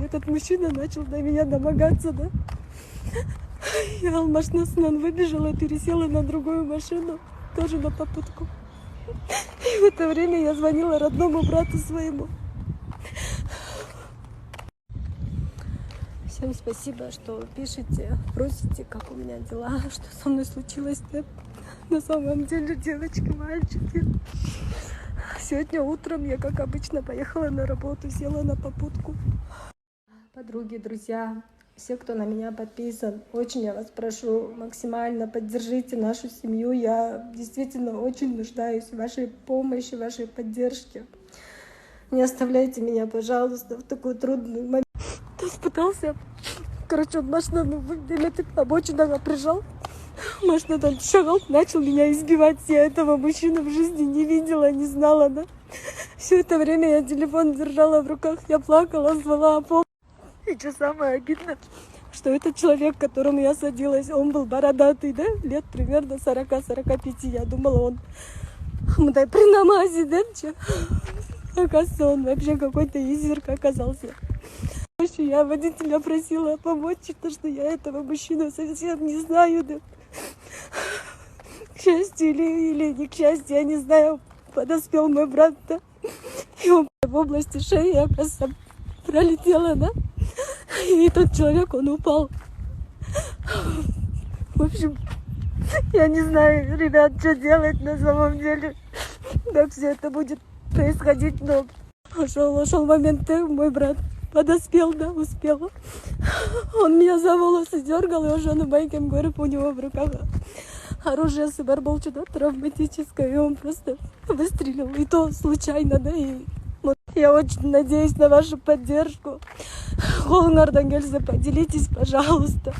этот мужчина начал на меня домогаться, да. Я машинасынан выбежала, пересела на другую машину, тоже на попутку. И в это время я звонила родному брату своему. Всем спасибо, что пишете, просите, как у меня дела, что со мной случилось. Да? На самом деле, девочки, мальчики. Сегодня утром я, как обычно, поехала на работу, села на попутку. Подруги, друзья, все, кто на меня подписан, очень я вас прошу, максимально поддержите нашу семью. Я действительно очень нуждаюсь в вашей помощи, в вашей поддержке. Не оставляйте меня, пожалуйста, в такой трудный момент. Кто пытался, он машину обочину прижал. Машина там шагал, начал меня избивать. Я этого мужчину в жизни не видела, не знала, да. Все это время я телефон держала в руках, я плакала, звала о помощи. И что самое обидное, что этот человек, к которому я садилась, он был бородатый, да, лет примерно 40-45. Я думала, он при намазе, да, че? Оказывается, он вообще какой-то изверг оказался. Я водителя просила помочь, потому что я этого мужчину совсем не знаю, да. К счастью или не к счастью, я не знаю, подоспел мой брат, да. И он в области шеи, оказывается, пролетела, да. И тот человек, он упал. В общем, я не знаю, ребят, что делать на самом деле, как все это будет происходить, но шел момент, мой брат подоспел, да, успел. Он меня за волосы дергал, и уже на байке, говорю, у него в руках оружие Сыбарболчу, да, травматическое, и он просто выстрелил, и то случайно, да, и вот я очень надеюсь на вашу поддержку. Холнардан Гельза, поделитесь, пожалуйста.